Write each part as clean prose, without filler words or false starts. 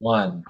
One.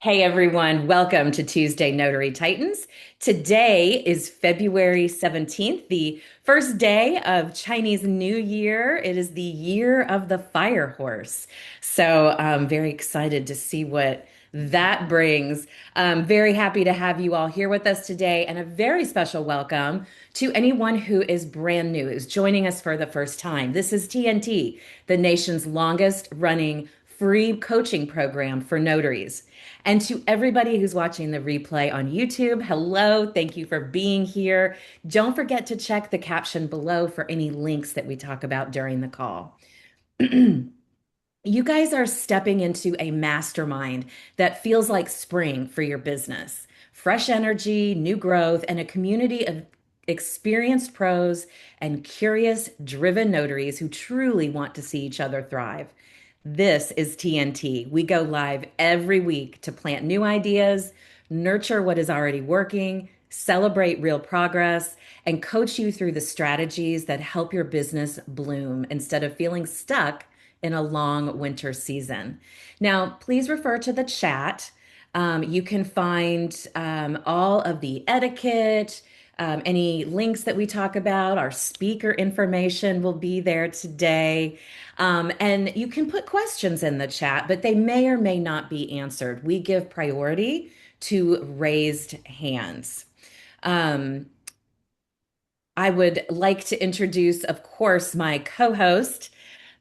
Hey everyone, welcome to Tuesday Notary Titans. Today is February 17th, the first day of Chinese New Year. It is the year of the fire horse. So I'm very excited to see what that brings. I'm very happy to have you all here with us today, and a very special welcome to anyone who is brand new, is joining us for the first time. This is TNT, the nation's longest running free coaching program for notaries. And to everybody who's watching the replay on YouTube, hello, thank you for being here. Don't forget to check the caption below for any links that we talk about during the call. You guys are stepping into a mastermind that feels like spring for your business. Fresh energy, new growth, and a community of experienced pros and curious, driven notaries who truly want to see each other thrive. This is TNT. We go live every week to plant new ideas, nurture what is already working, celebrate real progress, and coach you through the strategies that help your business bloom instead of feeling stuck in a long winter season. Now, please refer to the chat. You can find all of the etiquette, any links that we talk about, our speaker information will be there today. And you can put questions in the chat, but they may or may not be answered. We give priority to raised hands. Um, I would like to introduce, of course, my co-host,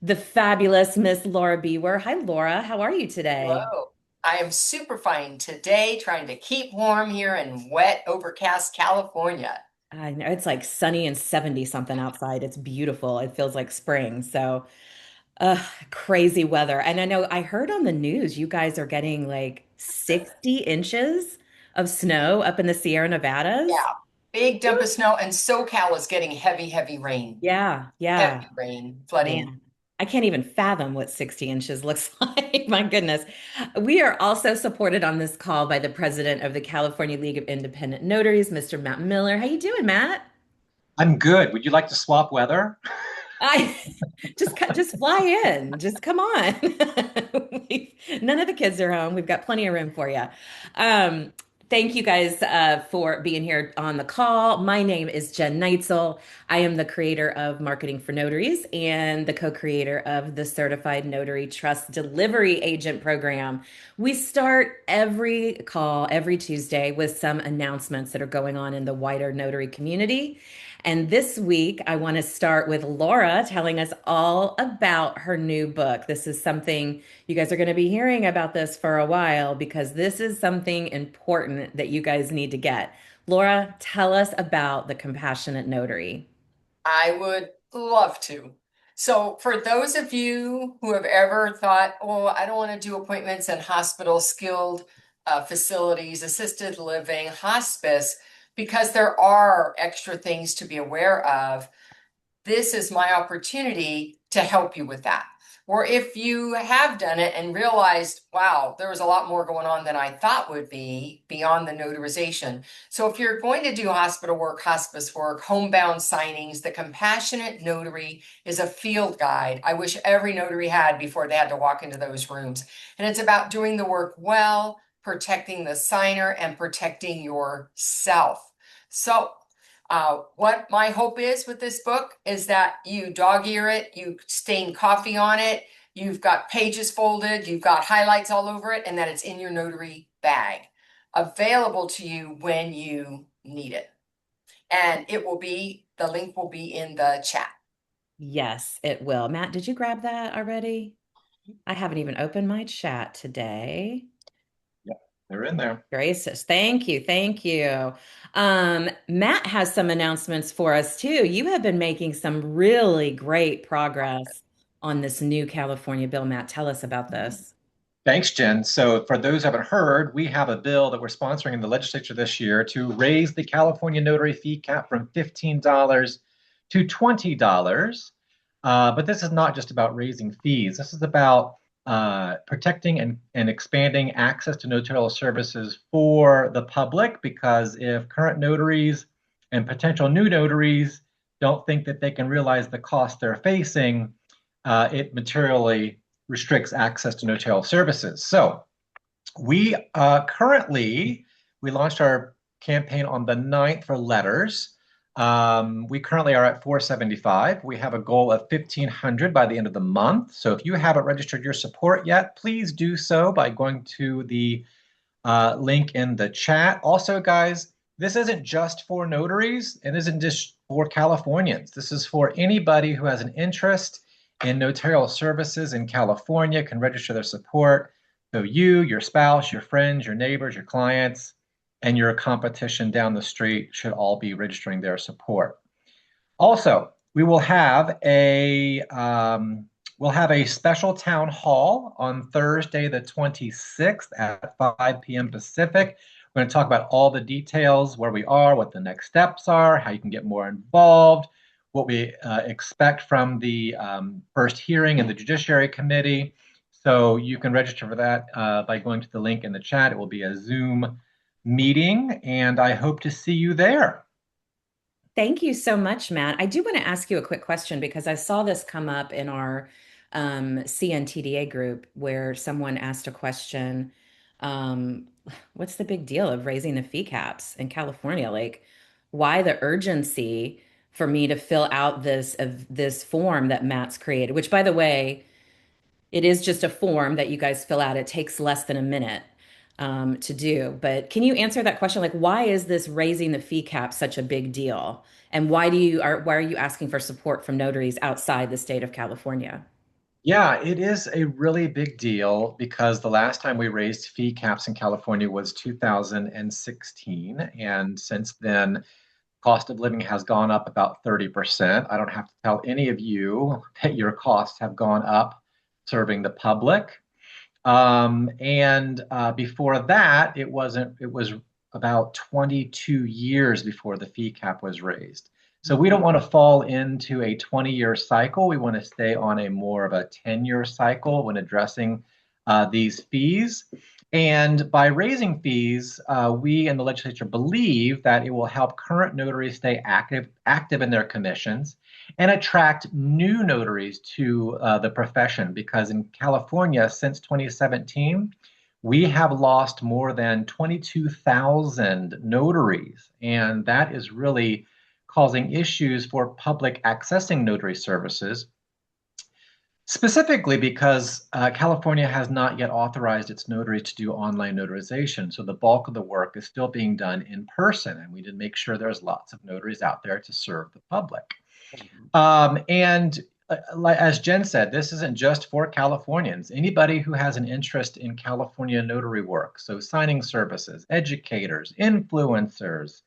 the fabulous Miss Laura Bewer. Hi, Laura. How are you today? Hello. I am super fine today, trying to keep warm here in wet, overcast California. I know it's like sunny and 70 something outside. It's beautiful. It feels like spring. So, crazy weather. And I know I heard on the news you guys are getting like 60 inches of snow up in the Sierra Nevadas. Yeah, big dump of snow, and SoCal is getting heavy, Yeah, yeah. heavy rain, flooding. Man, I can't even fathom what 60 inches looks like. My goodness. We are also supported on this call by the president of the California League of Independent Notaries, Mr. Matt Miller. How you doing, Matt? I'm good. Would you like to swap weather? I just fly in. Just come on. None of the kids are home. We've got plenty of room for you. Um, Thank you guys for being here on the call. My name is Jen Neitzel. I am the creator of Marketing for Notaries and the co-creator of the Certified Notary Trust Delivery Agent Program. We start every call every Tuesday with some announcements that are going on in the wider notary community. And this week, I want to start with Laura telling us all about her new book. This is something you guys are going to be hearing about this for a while because this is something important that you guys need to get. Laura, tell us about the Compassionate Notary. I would love to. So, for those of you who have ever thought, oh, I don't want to do appointments in hospital, skilled facilities, assisted living, hospice, because there are extra things to be aware of, this is my opportunity to help you with that. Or if you have done it and realized, wow, there was a lot more going on than I thought would be beyond the notarization. So if you're going to do hospital work, hospice work, homebound signings, the Compassionate Notary is a field guide I wish every notary had before they had to walk into those rooms. And it's about doing the work well, protecting the signer, and protecting yourself. So what my hope is with this book is that you dog ear it, you stain coffee on it, you've got pages folded, you've got highlights all over it, and that it's in your notary bag, available to you when you need it. And the link will be in the chat. Yes, it will. Matt, did you grab that already? I haven't even opened my chat today. Yep, they're in there. Gracious. Thank you. Thank you. Matt has some announcements for us too. You have been making some really great progress on this new California bill. Matt, tell us about this. Thanks, Jen. So, for those who haven't heard, we have a bill that we're sponsoring in the legislature this year to raise the California notary fee cap from $15 to $20. But this is not just about raising fees. This is about protecting and expanding access to notarial services for the public. Because if current notaries and potential new notaries don't think that they can realize the cost they're facing, it materially restricts access to notarial services. So we currently, we launched our campaign on the 9th for letters. We currently are at 475. We have a goal of 1,500 by the end of the month. So if you haven't registered your support yet, please do so by going to the link in the chat. Also, guys, this isn't just for notaries and isn't just for Californians. This is for anybody who has an interest in notarial services in California can register their support. So you, your spouse, your friends, your neighbors, your clients, and your competition down the street should all be registering their support. Also, we will have a special town hall on Thursday, the 26th at 5 p.m. Pacific. We're going to talk about all the details, where we are, what the next steps are, how you can get more involved, what we expect from the first hearing in the Judiciary Committee. So you can register for that by going to the link in the chat. It will be a Zoom meeting, and I hope to see you there. Thank you so much, Matt. I do want to ask you a quick question because I saw this come up in our CNTDA group where someone asked a question. Um, what's the big deal of raising the fee caps in California? Like, why the urgency for me to fill out this form that Matt's created, which by the way, it is just a form that you guys fill out. It takes less than a minute to do. But can you answer that question? Like, why is this raising the fee cap such a big deal? And why are you asking for support from notaries outside the state of California? Yeah, it is a really big deal because the last time we raised fee caps in California was 2016. And since then, cost of living has gone up about 30%. I don't have to tell any of you that your costs have gone up serving the public. And before that, it was about 22 years before the fee cap was raised. So we don't want to fall into a 20-year cycle. We want to stay on a more of a 10-year cycle when addressing these fees. And by raising fees, we in the legislature believe that it will help current notaries stay active in their commissions and attract new notaries to the profession. Because in California, since 2017, we have lost more than 22,000 notaries, and that is really causing issues for public accessing notary services, specifically because California has not yet authorized its notaries to do online notarization. So the bulk of the work is still being done in person, and we did make sure there's lots of notaries out there to serve the public. And as Jen said, this isn't just for Californians. Anybody who has an interest in California notary work, so signing services, educators, influencers,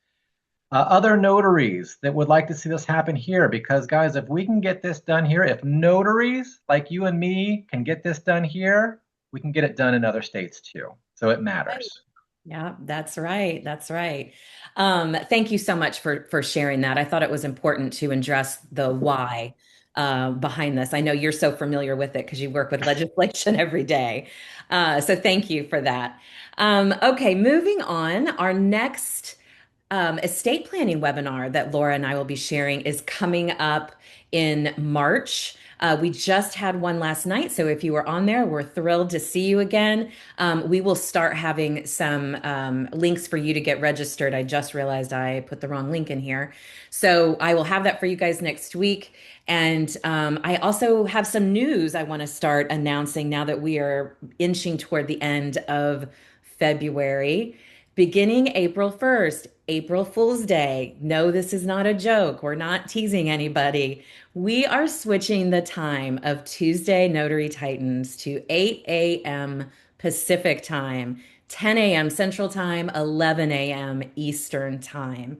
other notaries that would like to see this happen here. Because, guys, if we can get this done here, if notaries like you and me can get this done here, we can get it done in other states too. So it matters. Yeah, that's right. That's right. Thank you so much for sharing that. I thought it was important to address the why behind this. I know you're so familiar with it because you work with legislation every day. So thank you for that. Okay, moving on. Our next estate planning webinar that Laura and I will be sharing is coming up in March. We just had one last night, so if you were on there, we're thrilled to see you again. We will start having some links for you to get registered. I just realized I put the wrong link in here. So I will have that for you guys next week. And I also have some news I want to start announcing now that we are inching toward the end of February. Beginning April 1st, April Fool's Day. No, this is not a joke. We're not teasing anybody. We are switching the time of Tuesday Notary Titans to 8 a.m. Pacific time, 10 a.m. Central Time, 11 a.m. Eastern Time.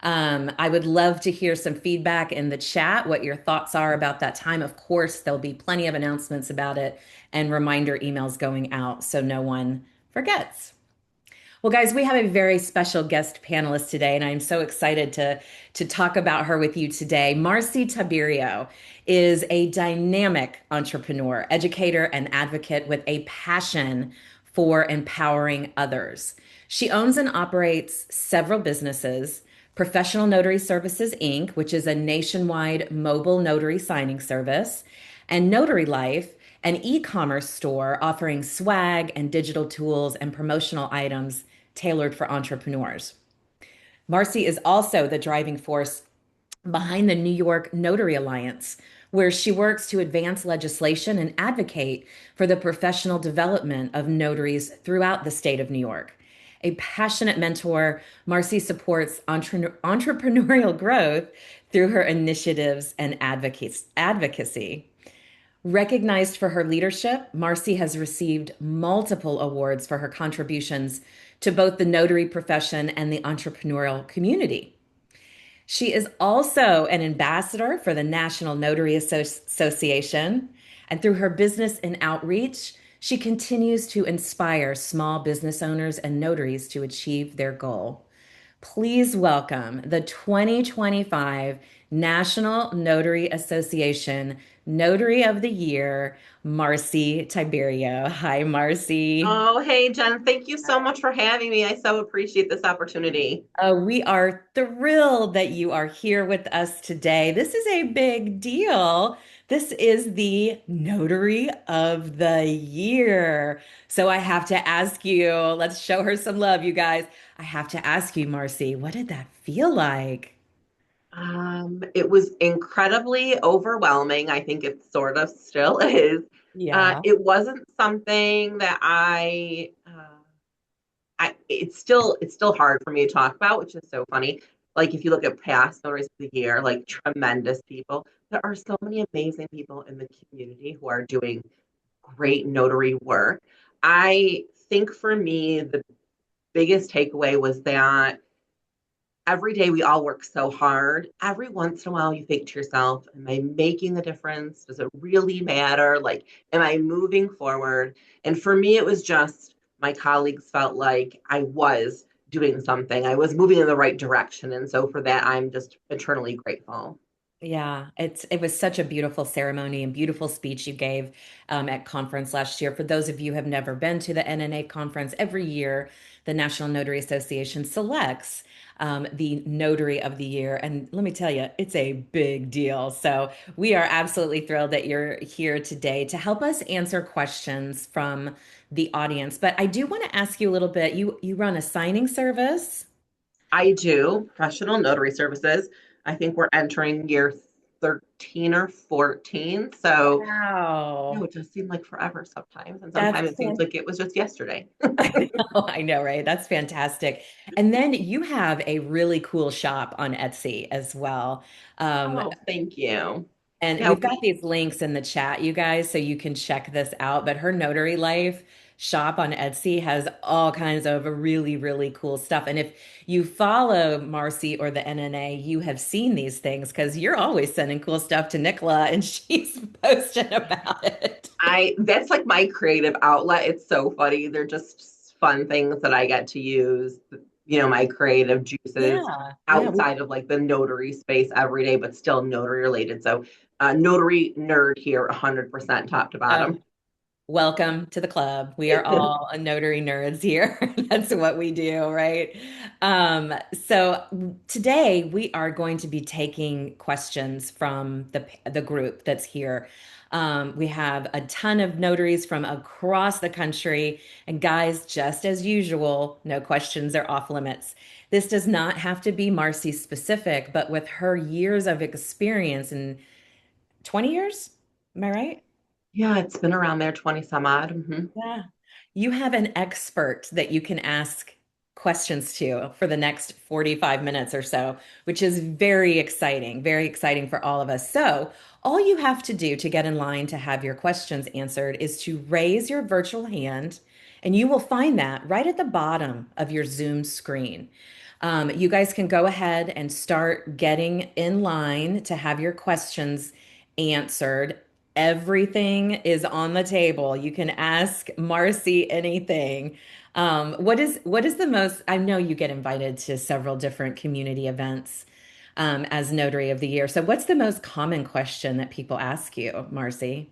I would love to hear some feedback in the chat, what your thoughts are about that time. Of course, there'll be plenty of announcements about it and reminder emails going out so no one forgets. Well, guys, we have a very special guest panelist today, and I'm so excited to talk about her with you today. Marcy Tiberio is a dynamic entrepreneur, educator, and advocate with a passion for empowering others. She owns and operates several businesses, Professional Notary Services, Inc., which is a nationwide mobile notary signing service, and Notary Life, an e-commerce store offering swag and digital tools and promotional items tailored for entrepreneurs. Marcy is also the driving force behind the New York Notary Alliance, where she works to advance legislation and advocate for the professional development of notaries throughout the state of New York. A passionate mentor, Marcy supports entrepreneurial growth through her initiatives and advocacy. Recognized for her leadership, Marcy has received multiple awards for her contributions to both the notary profession and the entrepreneurial community. She is also an ambassador for the National Notary Association, and through her business and outreach, she continues to inspire small business owners and notaries to achieve their goal. Please welcome the 2025 National Notary Association Notary of the Year, Marcy Tiberio. Hi, Marcy. Oh, hey, Jen, thank you so much for having me. I so appreciate this opportunity. We are thrilled that you are here with us today. This is a big deal. This is the Notary of the Year. So I have to ask you, let's show her some love, you guys. I have to ask you, Marcy, what did that feel like? It was incredibly overwhelming. I think it sort of still is. Yeah. It wasn't something that it's still hard for me to talk about, which is so funny. Like if you look at past notaries of the year, like tremendous people, there are so many amazing people in the community who are doing great notary work. I think for me, the biggest takeaway was that every day we all work so hard. Every once in a while, you think to yourself, am I making a difference? Does it really matter? Like, am I moving forward? And for me, it was just my colleagues felt like I was doing something, I was moving in the right direction. And so for that, I'm just eternally grateful. Yeah, it was such a beautiful ceremony and beautiful speech you gave at conference last year. For those of you who have never been to the NNA conference, every year the National Notary Association selects the Notary of the Year, and let me tell you, it's a big deal. So we are absolutely thrilled that you're here today to help us answer questions from the audience. But I do want to ask you a little bit. You run a signing service? I do professional notary services. I think we're entering year 13 or 14. So, Wow. it just seemed like forever sometimes. And sometimes That's it seems like it was just yesterday. I know, right? That's fantastic. And then you have a really cool shop on Etsy as well. Um, Oh, thank you. and Yeah, we've got these links in the chat, you guys, so you can check this out. But her Notary Life shop on Etsy has all kinds of really, really cool stuff. And if you follow Marcy or the NNA, you have seen these things because you're always sending cool stuff to Nicola and she's posting about it. I that's like my creative outlet. It's so funny. They're just fun things that I get to use, my creative juices Yeah, yeah. outside of like the notary space every day, but still notary related. So, notary nerd here, 100% top to Oh, bottom. welcome to the club. We are all notary nerds here. That's what we do, right? So today we are going to be taking questions from the group that's here. We have a ton of notaries from across the country, and guys, just as usual, no questions are off limits. This does not have to be Marcy specific, but with her years of experience in 20 years, am I right? Yeah, it's been around there 20 some odd. Yeah. You have an expert that you can ask questions to for the next 45 minutes or so, which is very exciting for all of us. So, all you have to do to get in line to have your questions answered is to raise your virtual hand, and you will find that right at the bottom of your Zoom screen. You guys can go ahead and start getting in line to have your questions answered. Everything is on the table. You can ask Marcy anything. What is the most? I know you get invited to several different community events as Notary of the Year. So, what's the most common question that people ask you, Marcy?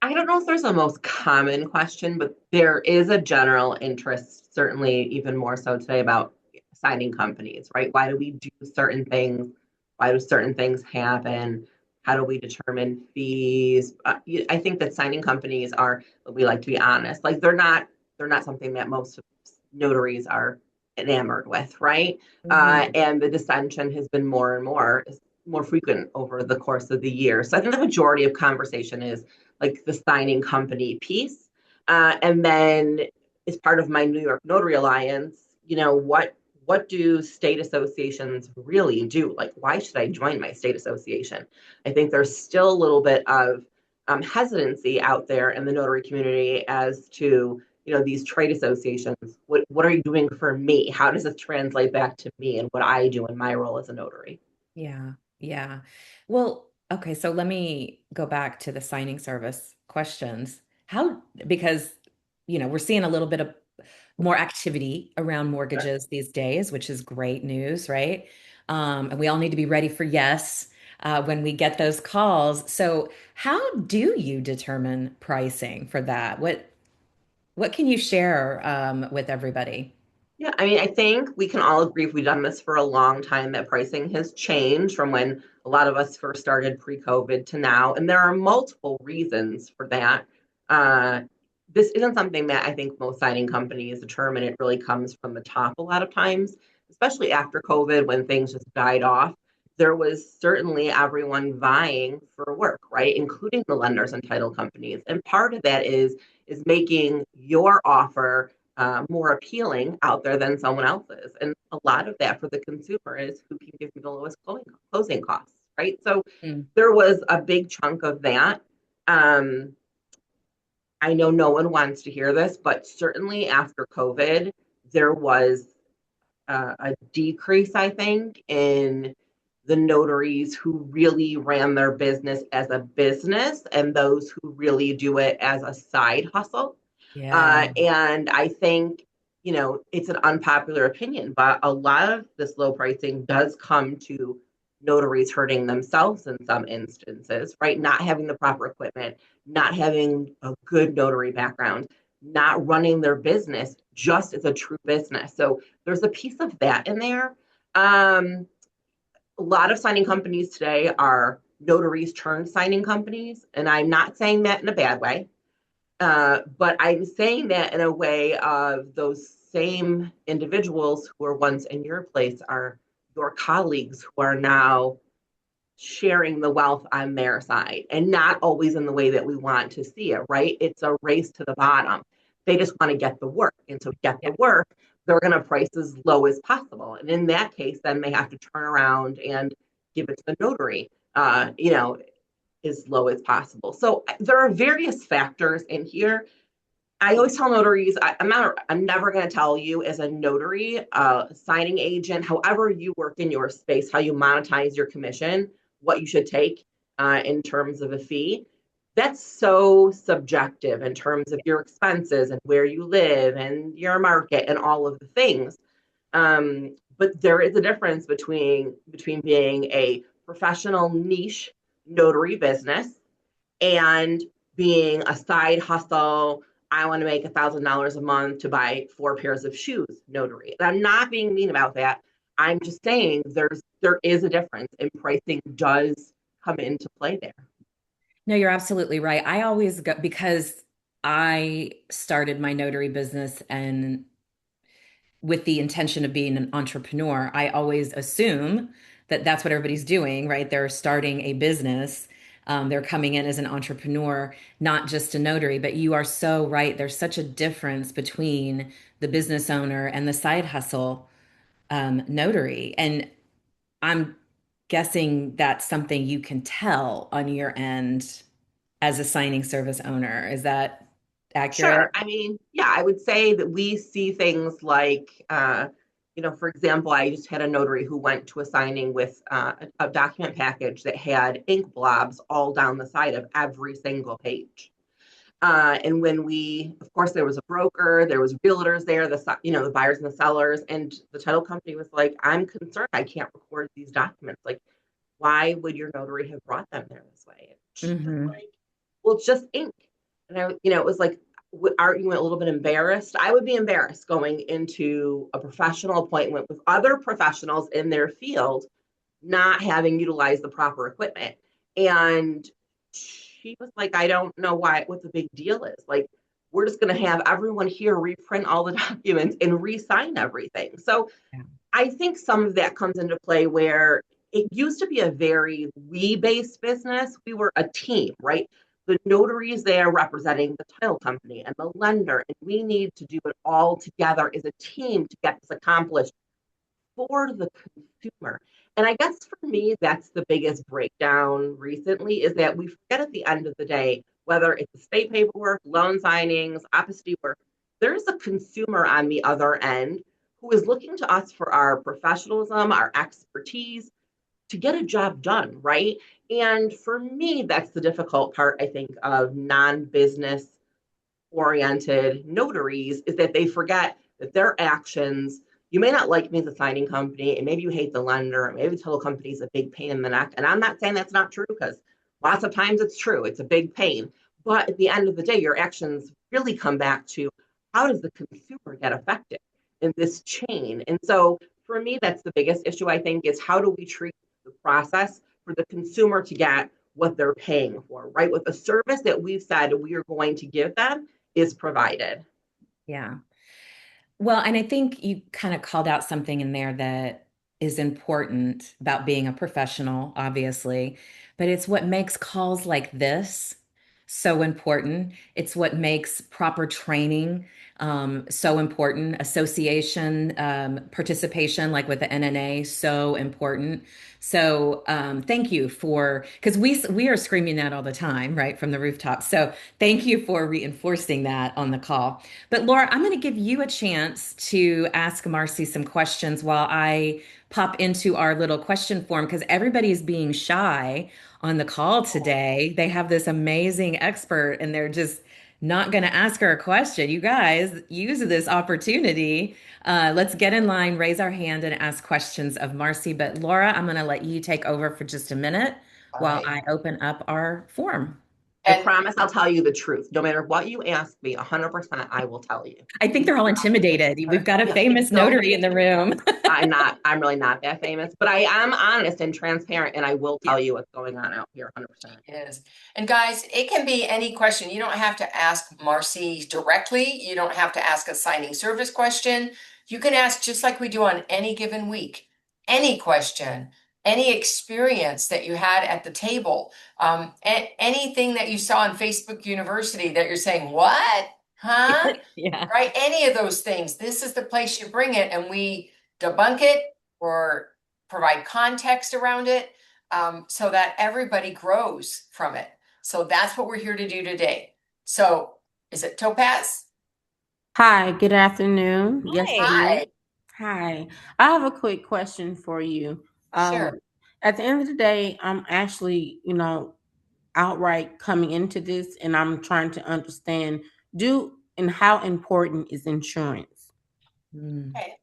I don't know if there's a most common question, but there is a general interest, certainly even more so today, about signing companies, right? Why do we do certain things? Why do certain things happen? How do we determine fees? I think that signing companies are, we like to be honest, like they're not something that most notaries are enamored with, right? Mhm. And the dissension has been more frequent over the course of the year. So I think the majority of conversation is like the signing company piece. And then as part of my New York Notary Alliance, what do state associations really do? Like, why should I join my state association? I think there's still a little bit of hesitancy out there in the notary community as to these trade associations. What are you doing for me? How does this translate back to me and what I do in my role as a notary? Yeah, yeah. Well, okay, so let me go back to the signing service questions. Because, we're seeing a little bit of more activity around mortgages these days, which is great news, right? And we all need to be ready for yes when we get those calls. So, how do you determine pricing for that? What can you share with everybody? Yeah, I mean, I think we can all agree if we've done this for a long time that pricing has changed from when a lot of us first started pre-COVID to now. And there are multiple reasons for that. Uh, this isn't something that I think most signing companies determine. It really comes from the top a lot of times, especially after COVID when things just died off. There was certainly everyone vying for work, right? Including the lenders and title companies. And part of that is making your offer more appealing out there than someone else's. And a lot of that for the consumer is who can give me the lowest closing costs, right? So Mm, there was a big chunk of that. Um, I know no one wants to hear this, but certainly after COVID, there was a decrease, I think, in the notaries who really ran their business as a business and those who really do it as a side hustle. yeah. And I think, it's an unpopular opinion, but a lot of this low pricing does come to notaries hurting themselves in some instances, right? Not having the proper equipment, not having a good notary background, not running their business just as a true business. So there's a piece of that in there. A lot of signing companies today are notaries turned signing companies. And I'm not saying that in a bad way. But I'm saying that in a way of those same individuals who were once in your place are your colleagues who are now sharing the wealth on their side and not always in the way that we want to see it, right? It's a race to the bottom. They just want to get the work. And to get the Yeah. work, they're going to price as low as possible. And in that case, then they have to turn around and give it to the notary, as low as possible. So there are various factors in here. I always tell notaries, I'm never going to tell you as a notary, signing agent, however you work in your space, how you monetize your commission, what you should take in terms of a fee. That's so subjective in terms of your expenses and where you live and your market and all of the things. But there is a difference between being a professional niche notary business and being a side hustle. I want to make $1,000 a month to buy 4 pairs of shoes notary. And I'm not being mean about that. I'm just saying there is a difference and pricing does come into play there. No, you're absolutely right. I always go because I started my notary business and with the intention of being an entrepreneur, I always assume that that's what everybody's doing, right? They're starting a business. They're coming in as an entrepreneur, not just a notary. But you are so right. There's such a difference between the business owner and the side hustle notary. And I'm guessing that's something you can tell on your end as a signing service owner. Is that accurate? Sure. I mean, yeah, I would say that we see things like, for example, I just had a notary who went to a signing with a document package that had ink blobs all down the side of every single page. And when of course, there was a broker, there was realtors there, the buyers and the sellers, and the title company was like, "I'm concerned. I can't record these documents. Like, why would your notary have brought them there this way?" And she was Hmm. like, "Well, it's just ink." And it was like, aren't you a little bit embarrassed? I would be embarrassed going into a professional appointment with other professionals in their field, not having utilized the proper equipment. And she was like, I don't know what the big deal is. Like, we're just going to have everyone here reprint all the documents and re-sign everything. So Yeah. I think some of that comes into play where it used to be a very we-based business. We were a team, right? The notary is there representing the title company and the lender, and we need to do it all together as a team to get this accomplished for the consumer. And I guess for me, that's the biggest breakdown recently is that we forget at the end of the day, whether it's estate paperwork, loan signings, apostille work, there's a consumer on the other end who is looking to us for our professionalism, our expertise to get a job done, right? And for me, that's the difficult part, I think, of non business oriented notaries is that they forget that their actions, you may not like me as a signing company, and maybe you hate the lender, and maybe the title company is a big pain in the neck. And I'm not saying that's not true because lots of times it's true, it's a big pain. But at the end of the day, your actions really come back to how does the consumer get affected in this chain? And so for me, that's the biggest issue, I think, is how do we treat the process for the consumer to get what they're paying for, right? With the service that we've said we are going to give them is provided. Yeah. Well, and I think you kind of called out something in there that is important about being a professional, obviously, but it's what makes calls like this so important. It's what makes proper training so important. Association participation, like with the NNA, so important. So thank you for because we are screaming that all the time, right, from the rooftops. So thank you for reinforcing that on the call. But Laura, I'm going to give you a chance to ask Marcy some questions while I pop into our little question form because everybody is being shy on the call today. They have this amazing expert and they're just not going to ask her a question. You guys use this opportunity. Let's get in line, raise our hand, and ask questions of Marcy. But Laura, I'm going to let you take over for just a minute All while right. I open up our form. I And promise I'll tell you the truth. No matter what you ask me, 100% I will tell you. I think they're all intimidated. We've got a famous So notary in the room. I'm really not that famous, but I am honest and transparent and I will Yeah. tell you what's going on out here 100%. is. And guys, it can be any question. You don't have to ask Marcy directly. You don't have to ask a signing service question. You can ask just like we do on any given week, any question, any experience that you had at the table, anything that you saw on Facebook University that you're saying, what? Huh? Yeah. Right? Any of those things. This is the place you bring it and we debunk it or provide context around it so that everybody grows from it. So that's what we're here to do today. So is it Topaz? Hi, good afternoon. Yes, it Hi. is. Hi. Hi. I have a quick question for you. Sure. At the end of the day, I'm actually, outright coming into this and I'm trying to understand do and how important is insurance? Mm. Okay.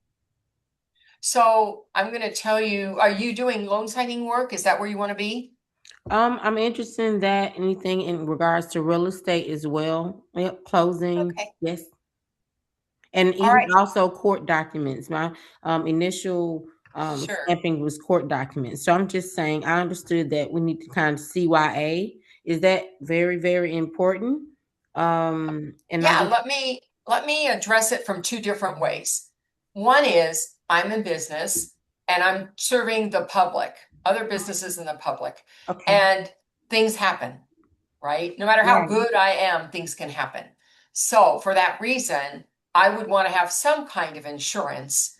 So I'm going to tell you, are you doing loan signing work? Is that where you want to be? I'm interested in that, anything in regards to real estate as well. Yep, closing, Okay. yes. And All even right. also court documents. My initial Sure. stamping was court documents. So I'm just saying, I understood that we need to kind of CYA. Is that very, very important? And I'm Yeah, just, let me address it from two different ways. One is I'm in business and I'm serving the public, other businesses in the public, okay, and things happen, right? No matter how right. good I am, things can happen. So for that reason, I would want to have some kind of insurance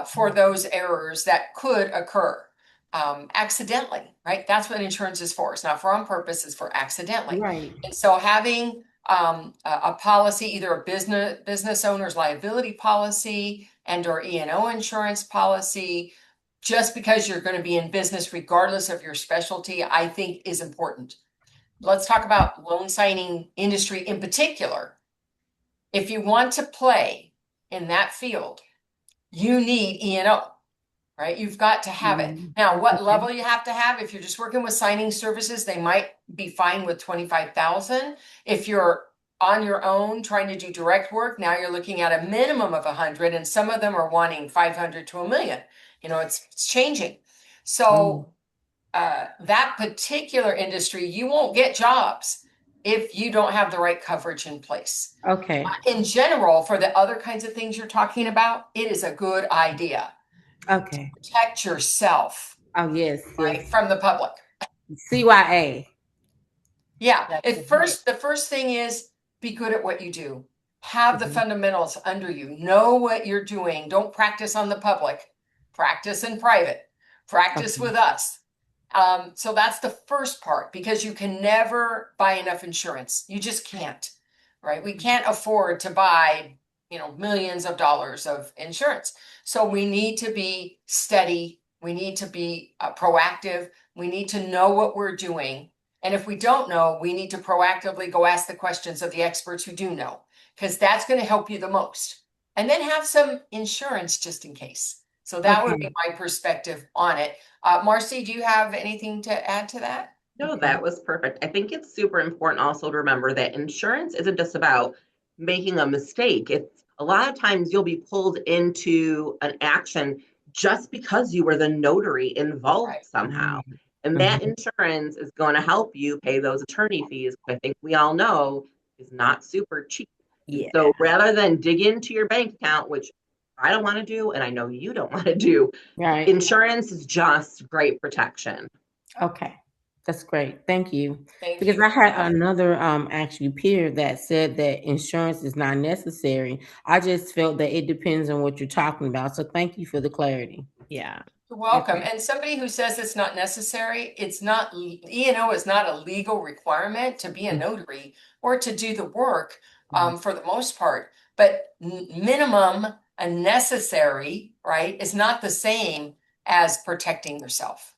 for those errors that could occur accidentally, right? That's what insurance is for. It's not for on purpose, it's for accidentally. Right. And so having a policy, either a business owner's liability policy and or E&O insurance policy, just because you're going to be in business regardless of your specialty, I think is important. Let's talk about loan signing industry in particular. If you want to play in that field, you need E&O, right? You've got to have it. Mhm. Now, what Okay. level you have to have, if you're just working with signing services, they might be fine with 25,000. If you're on your own trying to do direct work, now you're looking at a minimum of 100, and some of them are wanting 500 to a million. It's changing. Mm. So that particular industry, you won't get jobs if you don't have the right coverage in place. Okay. In general, for the other kinds of things you're talking about, it is a good idea. Okay. Protect yourself, Oh, yes, right, yes. from the public. CYA. Yeah. That's The first thing is be good at what you do. Have the Mhm. fundamentals under you. Know what you're doing. Don't practice on the public. Practice in private. Practice Okay. with us. So that's the first part, because you can never buy enough insurance. You just can't, right? We can't afford to buy, millions of dollars of insurance. So we need to be steady. We need to be proactive. We need to know what we're doing. And if we don't know, we need to proactively go ask the questions of the experts who do know, because that's going to help you the most. And then have some insurance just in case. So that would be Okay. my perspective on it. Marcy, do you have anything to add to that? No, that was perfect. I think it's super important also to remember that insurance isn't just about making a mistake. It's a lot of times you'll be pulled into an action just because you were the notary involved Right. somehow. And that Mhm. insurance is going to help you pay those attorney fees, which I think we all know is not super cheap. And Yeah. so rather than dig into your bank account, which I don't want to do, and I know you don't want to do, Right. insurance is just great protection. Okay. That's great. Thank you. Thank Because you. I had another actually peer that said that insurance is not necessary. I just felt that it depends on what you're talking about. So thank you for the clarity. Yeah. You're welcome. Okay. And somebody who says it's not necessary, it's not, E&O is not a legal requirement to be a notary or to do the work for the most part. But minimum and necessary, right, is not the same as protecting yourself.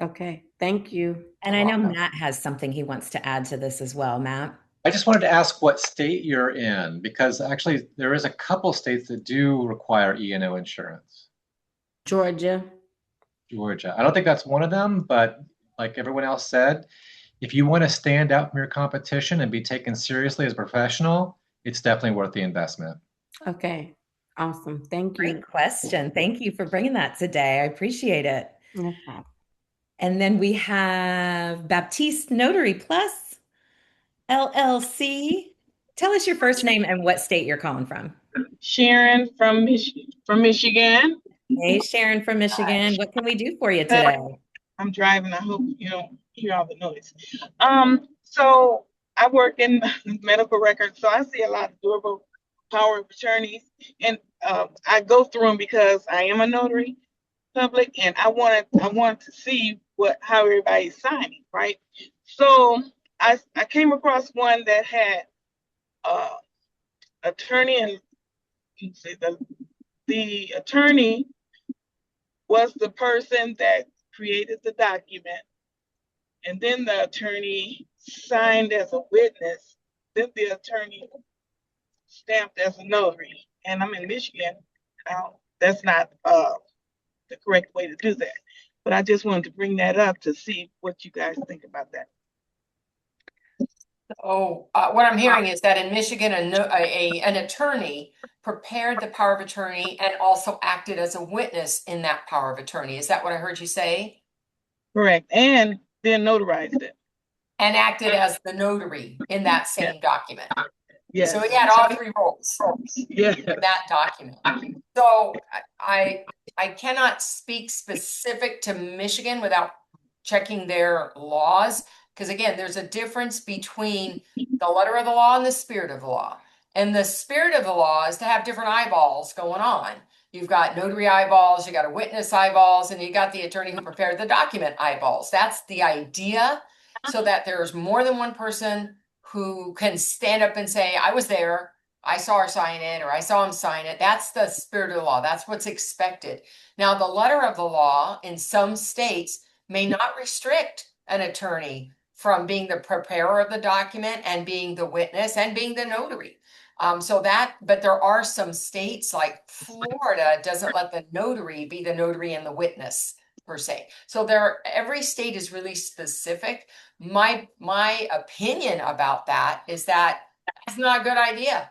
Okay. Thank you. And You're I know welcome. Matt has something he wants to add to this as well. Matt? I just wanted to ask what state you're in, because actually there is a couple states that do require E&O insurance. Georgia. Georgia. I don't think that's one of them, but like everyone else said, if you want to stand out from your competition and be taken seriously as a professional, it's definitely worth the investment. Okay. Awesome. Thank Great you. question. Thank you for bringing that today. I appreciate it. No problem. And then we have Baptiste Notary Plus LLC. Tell us your first name and what state you're calling from. Sharon from Michigan. Hey, Sharon from Michigan. What can we do for you Uh, today? I'm driving. I hope you don't hear all the noise. So I work in medical records, so I see a lot of durable power of attorneys, and I go through them because I am a notary public, and I wanted to see how everybody's signing, right? So I came across one that had uh, attorney, and you see the attorney was the person that created the document, and then the attorney signed as a witness, then the attorney stamped as a notary. And I'm in Michigan. That's not the correct way to do that. But I just wanted to bring that up to see what you guys think about that. Oh, what I'm hearing is that in Michigan, an attorney prepared the power of attorney and also acted as a witness in that power of attorney. Is that what I heard you say? Correct. And then notarized it. And acted as the notary in that Yeah. same document. Yes. So he had all three roles Yeah. in that document. So I cannot speak specific to Michigan without checking their laws. Because again, there's a difference between the letter of the law and the spirit of the law. And the spirit of the law is to have different eyeballs going on. You've got notary eyeballs, you got a witness eyeballs, and you got the attorney who prepared the document eyeballs. That's the idea, so that there's more than one person who can stand up and say, I was there, I saw her sign it, or I saw him sign it. That's the spirit of the law. That's what's expected. Now, the letter of the law in some states may not restrict an attorney from being the preparer of the document and being the witness and being the notary. But there are some states like Florida doesn't let the notary be the notary and the witness per se. So every state is really specific. My opinion about that is that it's not a good idea.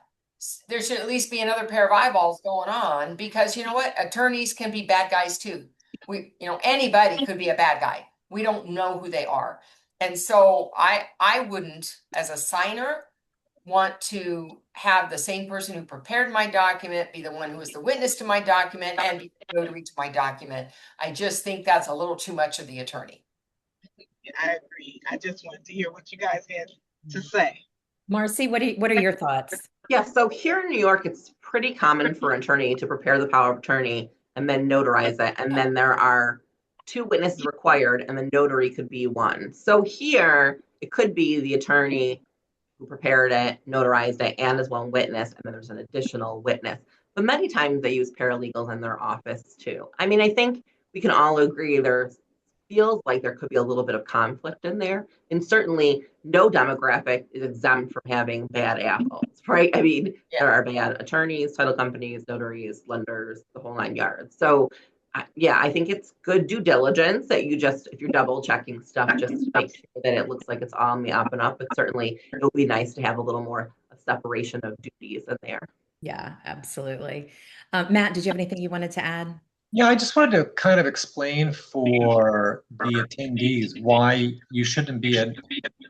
There should at least be another pair of eyeballs going on, because you know what? Attorneys can be bad guys too. Anybody could be a bad guy. We don't know who they are. And so I wouldn't, as a signer, want to have the same person who prepared my document be the one who is the witness to my document and be the notary to my document. I just think that's a little too much of the attorney. I agree. I just wanted to hear what you guys had to say. Marcy, what are your thoughts? Yeah, so here in New York, it's pretty common for an attorney to prepare the power of attorney and then notarize it. And then there are 2 witnesses required, and the notary could be one. So here, it could be the attorney who prepared it, notarized it, and as one witness, and then there's an additional witness. But many times they use paralegals in their office too. I mean, I think we can all agree there feels like there could be a little bit of conflict in there. And certainly no demographic is exempt from having bad apples, right? I mean, there are bad attorneys, title companies, notaries, lenders, the whole 9 yards. So yeah, I think it's good due diligence that you just, if you're double checking stuff, just make sure that it looks like it's on the up and up. But certainly it would be nice to have a little more separation of duties in there. Yeah, absolutely. Matt, did you have anything you wanted to add? Yeah, I just wanted to kind of explain for the attendees why you shouldn't be a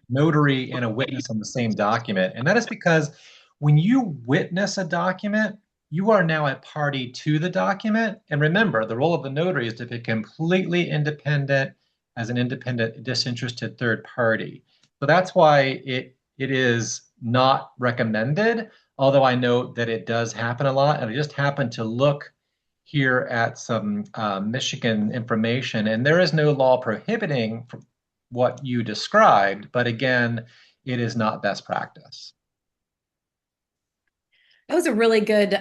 notary and a witness on the same document. And that is because when you witness a document, you are now a party to the document. And remember, the role of the notary is to be completely independent as an independent, disinterested third party. So that's why it is not recommended, although I know that it does happen a lot. And I just happened to look here at some Michigan information, and there is no law prohibiting what you described, but again, it is not best practice. That was a really good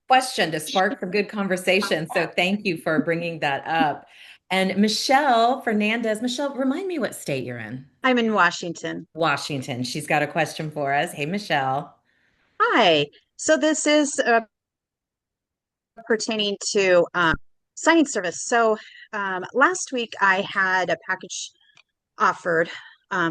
question to spark some good conversation. So thank you for bringing that up. And Michelle Fernandez, Michelle, remind me what state you're in. I'm in Washington. Washington. She's got a question for us. Hey, Michelle. Hi. So this is pertaining to signing service. So last week I had a package offered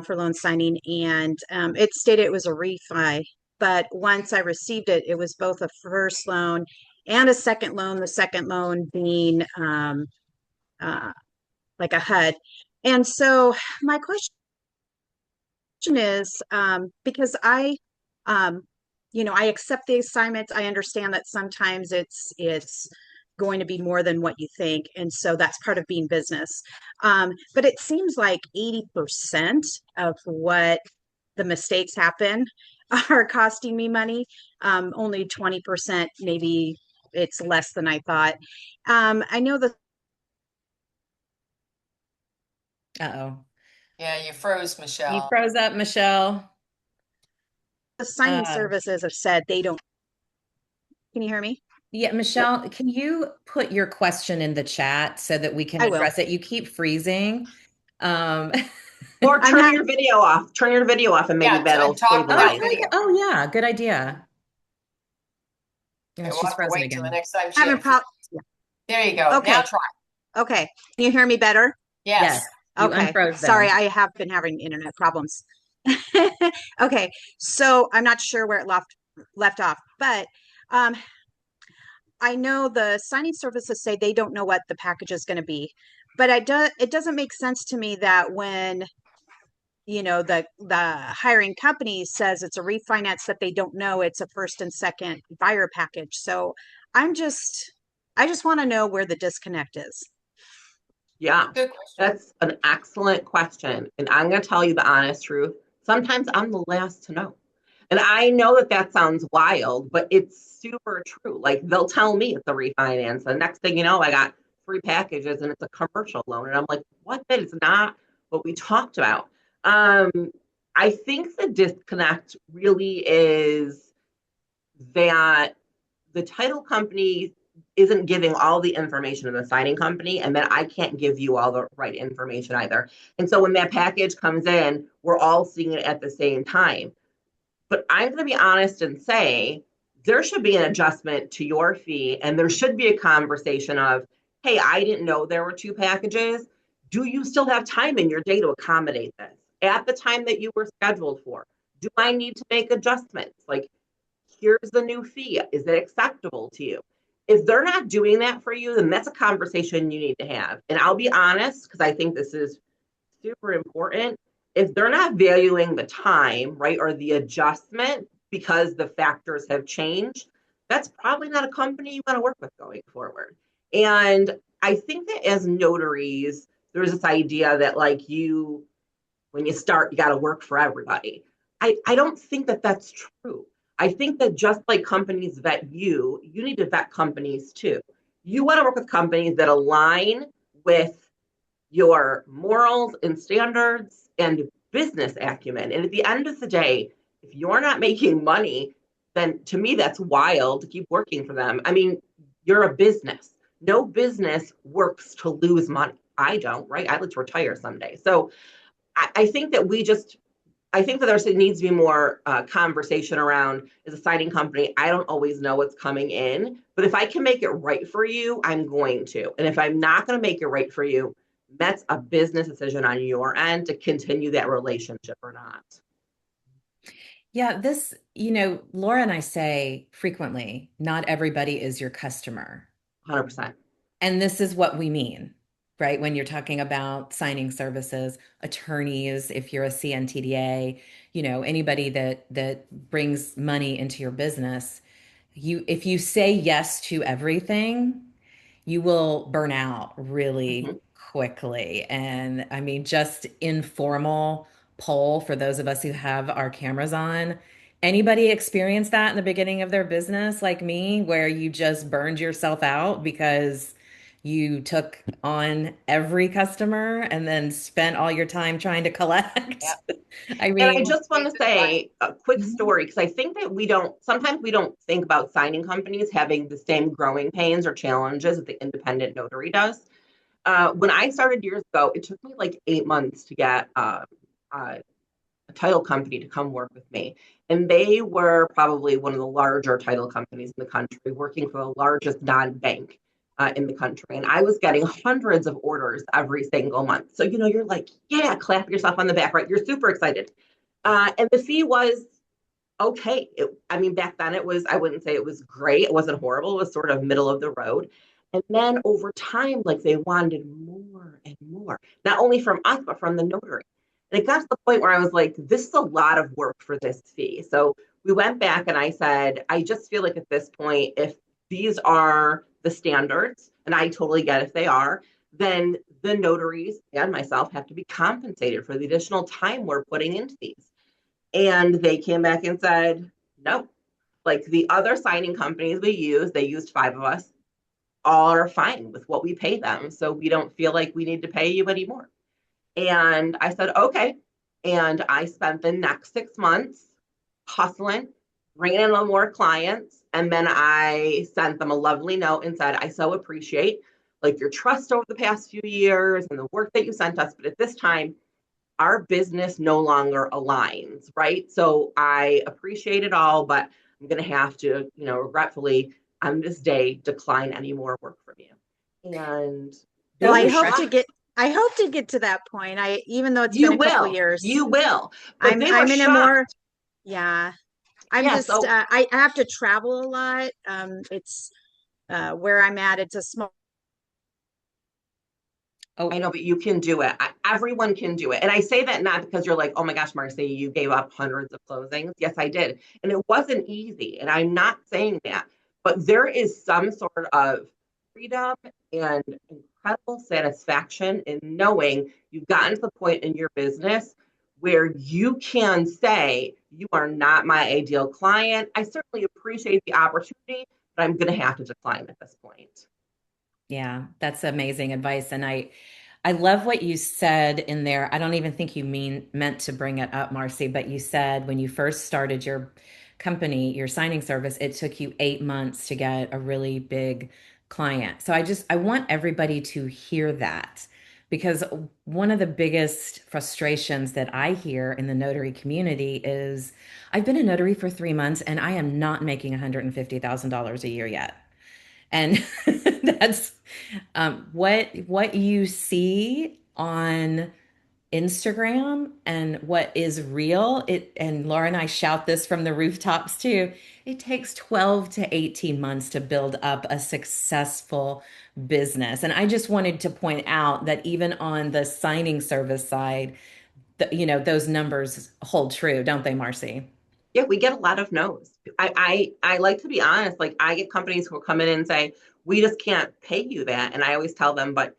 for loan signing, and it stated it was a refi. But once I received it, it was both a first loan and a second loan, the second loan being like a HUD. And so my question is because I accept the assignments. I understand that sometimes it's going to be more than what you think, and so that's part of being business. But it seems like 80% of what the mistakes happen are costing me money. Only 20%, maybe it's less than I thought. I know the Uh-oh. Yeah, you froze, Michelle. You froze up, Michelle. signing services have said they don't. Can you hear me? Yeah, Michelle, can you put your question in the chat so that we can address it? You keep freezing. Or turn your video off. Turn your video off and maybe that'll stabilize. Oh, yeah, good idea. Yeah, we'll have to wait till the next time. There you go. Okay. Now try. Okay. Can you hear me better? Yes. Okay. Sorry, I have been having internet problems. Okay. So I'm not sure where it left off, but I know the signing services say they don't know what the package is going to be, but it doesn't make sense to me that when the hiring company says it's a refinance that they don't know it's a first and second buyer package. So I just want to know where the disconnect is. Yeah, that's an excellent question. And I'm going to tell you the honest truth. Sometimes I'm the last to know. And I know that sounds wild, but it's super true. Like they'll tell me it's a refinance. The next thing you know, I got 3 packages and it's a commercial loan. And I'm like, what? That is not what we talked about. I think the disconnect really is that the title company isn't giving all the information to the signing company, and then I can't give you all the right information either. And so when that package comes in, we're all seeing it at the same time. But I'm going to be honest and say there should be an adjustment to your fee, and there should be a conversation of, hey, I didn't know there were 2 packages. Do you still have time in your day to accommodate this at the time that you were scheduled for? Do I need to make adjustments? Like, here's the new fee. Is it acceptable to you? If they're not doing that for you, then that's a conversation you need to have. And I'll be honest, because I think this is super important. If they're not valuing the time, right, or the adjustment because the factors have changed, that's probably not a company you want to work with going forward. And I think that as notaries, there's this idea that like you, when you start, you got to work for everybody. I don't think that that's true. I think that just like companies vet you, you need to vet companies too. You want to work with companies that align with your morals and standards and business acumen. And at the end of the day, if you're not making money, then to me, that's wild to keep working for them. I mean, you're a business. No business works to lose money. I don't, right? I'd like to retire someday. So I think that I think that there needs to be more conversation around as a signing company. I don't always know what's coming in, but if I can make it right for you, I'm going to. And if I'm not going to make it right for you, that's a business decision on your end to continue that relationship or not. Yeah, this, Laura and I say frequently, not everybody is your customer. 100%. And this is what we mean, right? When you're talking about signing services, attorneys, if you're a CNTDA, anybody that brings money into your business, if you say yes to everything, you will burn out really Mm-hmm. quickly. And I mean, just informal poll for those of us who have our cameras on. Anybody experience that in the beginning of their business, like me, where you just burned yourself out because you took on every customer and then spent all your time trying to collect? I And I mean, just want to say a quick story because I think that sometimes we don't think about signing companies having the same growing pains or challenges that the independent notary does. When I started years ago, it took me like 8 months to get a title company to come work with me. And they were probably one of the larger title companies in the country, working for the largest non-bank in the country. And I was getting hundreds of orders every single month. So, you're like, yeah, clap yourself on the back, right? You're super excited. And the fee was okay. I mean, back then I wouldn't say it was great. It wasn't horrible. It was sort of middle of the road. And then over time, like they wanted more and more, not only from us, but from the notary. And it got to the point where I was like, this is a lot of work for this fee. So we went back and I said, I just feel like at this point, if these are the standards, and I totally get if they are, then the notaries and myself have to be compensated for the additional time we're putting into these. And they came back and said, no, like the other signing companies we use, they used 5 of us, all are fine with what we pay them. So we don't feel like we need to pay you anymore. And I said, okay. And I spent the next 6 months hustling, bringing in more clients. And then I sent them a lovely note and said, I so appreciate like your trust over the past few years and the work that you sent us. But at this time, our business no longer aligns, right? So I appreciate it all, but I'm going to have to, regretfully on this day decline any more work from you. And they Well, being were refreshed. shocked. I hope to get to that point. Even though it's You been a couple will, years, you will. But they were I'm in a shocked. more, yeah, I'm Yeah. just, So I have to travel a lot. It's where I'm at, it's a small. I Oh, know, but you can do it. Everyone can do it. And I say that not because you're like, oh my gosh, Marcy, you gave up hundreds of closings. Yes, I did. And it wasn't easy. And I'm not saying that, but there is some sort of freedom and incredible satisfaction in knowing you've gotten to the point in your business where you can say, you are not my ideal client. I certainly appreciate the opportunity, but I'm going to have to decline at this point. yeah, that's amazing advice. And I love what you said in there. I don't even think you meant to bring it up, Marcy, but you said when you first started your company, your signing service, it took you 8 months to get a really big client. So I want everybody to hear that because one of the biggest frustrations that I hear in the notary community is I've been a notary for 3 months and I am not making $150,000 a year yet. And that's what you see on Instagram and what is real, and Laura and I shout this from the rooftops too. It takes 12 to 18 months to build up a successful business. And I just wanted to point out that even on the signing service side, those numbers hold true, don't they, Marcy? Yeah, we get a lot of no's. I like to be honest. Like I get companies who will come in and say, we just can't pay you that. And I always tell them, but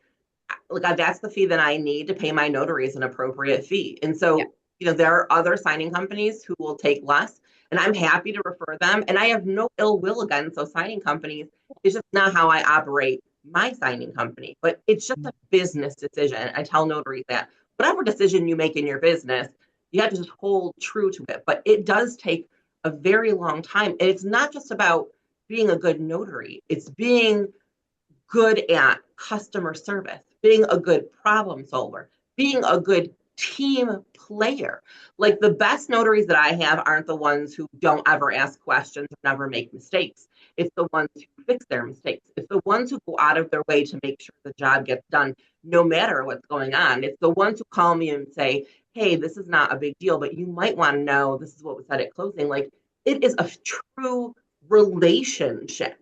like that's the fee that I need to pay my notaries an appropriate fee. And Yeah. so, there are other signing companies who will take less, and I'm happy to refer them. And I have no ill will against those signing companies. It's just not how I operate my signing company. But it's just a business decision. I tell notaries that whatever decision you make in your business, you have to just hold true to it. But it does take a very long time. And it's not just about being a good notary, it's being good at customer service, being a good problem solver, being a good team player. Like the best notaries that I have aren't the ones who don't ever ask questions or never make mistakes. It's the ones who fix their mistakes. It's the ones who go out of their way to make sure the job gets done no matter what's going on. It's the ones who call me and say, hey, this is not a big deal, but you might want to know this is what was said at closing. Like it is a true relationship.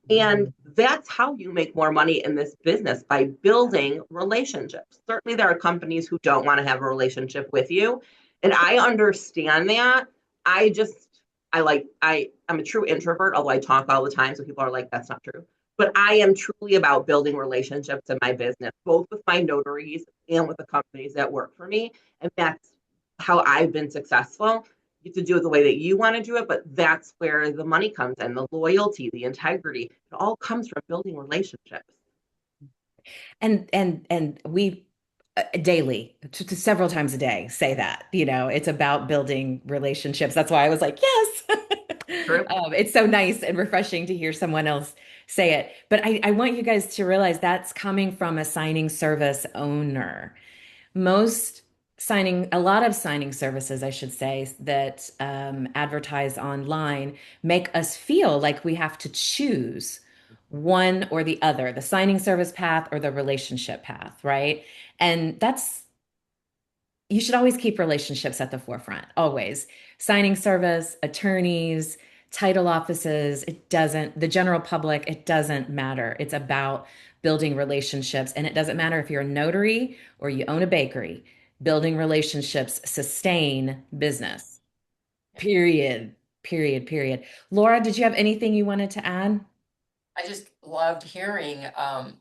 And that's how you make more money in this business, by building relationships. Certainly, there are companies who don't want to have a relationship with you. And I understand that. I just, I'm a true introvert, although I talk all the time. So people are like, that's not true. But I am truly about building relationships in my business, both with my notaries and with the companies that work for me. And that's how I've been successful. You get to do it the way that you want to do it, but that's where the money comes in, the loyalty, the integrity. It all comes from building relationships. And we daily, several times a day, say that, it's about building relationships. That's why I was like, yes. True. It's so nice and refreshing to hear someone else say it. But I want you guys to realize that's coming from a signing service owner. A lot of signing services, I should say, that advertise online make us feel like we have to choose one or the other, the signing service path or the relationship path, right? And you should always keep relationships at the forefront, always. Signing service, attorneys, title offices, the general public, it doesn't matter. It's about building relationships. And it doesn't matter if you're a notary or you own a bakery, building relationships sustain business. Period. Period. Period. Laura, did you have anything you wanted to add? I just loved hearing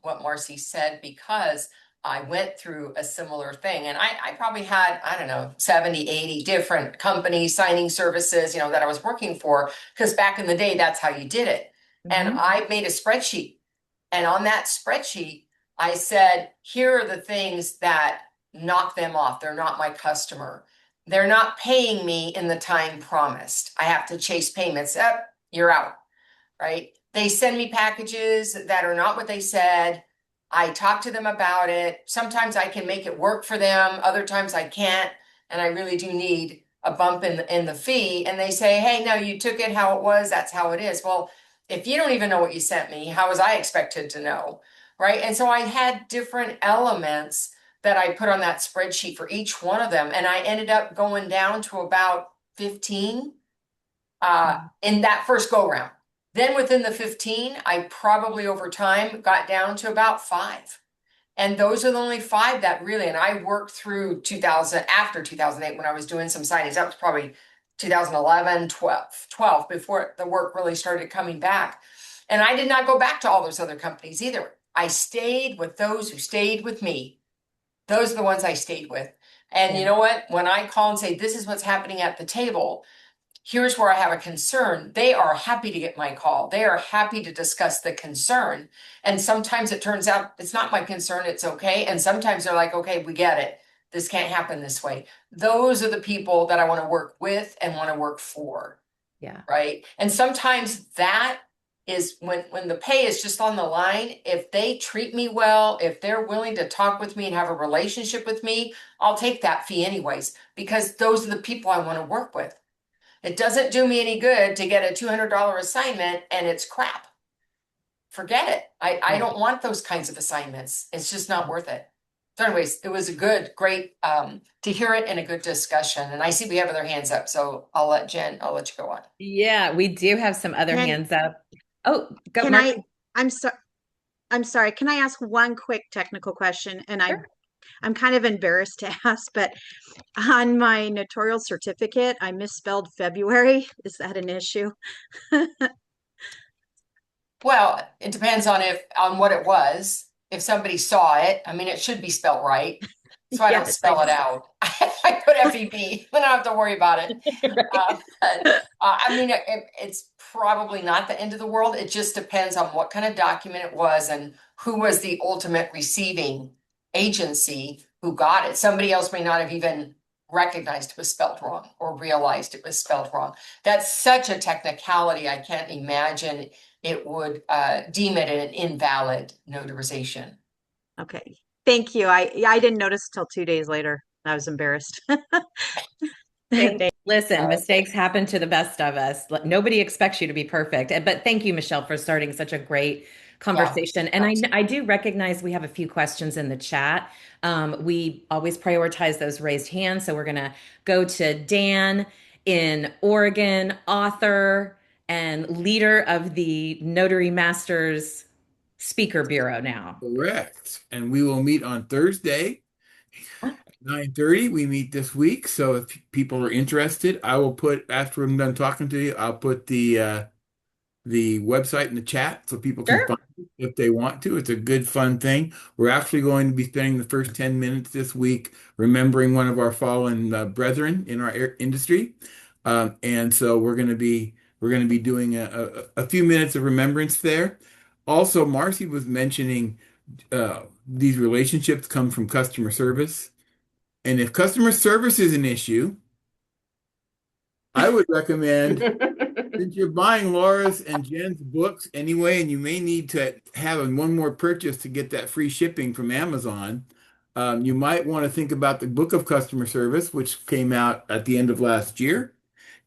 what Marcy said, because I went through a similar thing, and I probably had, I don't know, 70, 80 different companies, signing services, that I was working for, because back in the day, that's how you did it. And Mhm. I made a spreadsheet, and on that spreadsheet, I said, here are the things that knock them off. They're not my customer. They're not paying me in the time promised. I have to chase payments. Up, you're out, right? They send me packages that are not what they said. I talk to them about it. Sometimes I can make it work for them. Other times I can't. And I really do need a bump in the fee. And they say, hey, no, you took it how it was. That's how it is. Well, if you don't even know what you sent me, how was I expected to know? Right. And so I had different elements that I put on that spreadsheet for each one of them. And I ended up going down to about 15 in that first go round. Then within the 15, I probably over time got down to about 5. And those are the only 5 that really, and I worked through 2000, after 2008, when I was doing some signings. That was probably 2011, 12 before the work really started coming back. And I did not go back to all those other companies either. I stayed with those who stayed with me. Those are the ones I stayed with. And you Yeah. know what? When I call and say, this is what's happening at the table, here's where I have a concern, they are happy to get my call. They are happy to discuss the concern. And sometimes it turns out it's not my concern, it's okay. And sometimes they're like, okay, we get it. This can't happen this way. Those are the people that I want to work with and want to work for, Yeah. right? And sometimes that is when the pay is just on the line. If they treat me well, if they're willing to talk with me and have a relationship with me, I'll take that fee anyways, because those are the people I want to work with. It doesn't do me any good to get a $200 assignment and it's crap. Forget it. I Yeah. don't want those kinds of assignments. It's just not worth it. So anyways, it was a great to hear it and a good discussion. And I see we have other hands up, so I'll let you go on. Yeah, we do have some other Can hands up. Oh, go, can I? Marcy. I'm sorry. I'm sorry. Can I ask one quick technical question? And Sure. I'm kind of embarrassed to ask, but on my notarial certificate, I misspelled February. Is that an issue? Well, it depends on what it was. If somebody saw it, I mean, it should be spelled right. So I don't Yes, spell it out. I put FEB. I don't have to worry about it. I mean, it's probably not the end of the world. It just depends on what kind of document it was and who was the ultimate receiving agency who got it. Somebody else may not have even recognized it was spelled wrong or realized it was spelled wrong. That's such a technicality. I can't imagine it would deem it an invalid notarization. Okay. Thank you. I didn't notice till 2 days later. I was embarrassed. Listen, mistakes happen to the best of us. Nobody expects you to be perfect. But thank you, Michelle, for starting such a great conversation. And I do recognize we have a few questions in the chat. We always prioritize those raised hands. So we're going to go to Dan in Oregon, author and leader of the Notary Masters Speaker Bureau now. Correct. And we will meet on Thursday, 9:30. We meet this week. So if people are interested, I will put, after I'm done talking to you, I'll put the website in the chat so people can Sure. find it if they want to. It's a good, fun thing. We're actually going to be spending the first 10 minutes this week remembering one of our fallen brethren in our industry. And so we're going to be doing a few minutes of remembrance there. Also, Marcy was mentioning these relationships come from customer service. And if customer service is an issue, I would recommend, since you're buying Laura's and Jen's books anyway, and you may need to have one more purchase to get that free shipping from Amazon, you might want to think about the Book of Customer Service, which came out at the end of last year.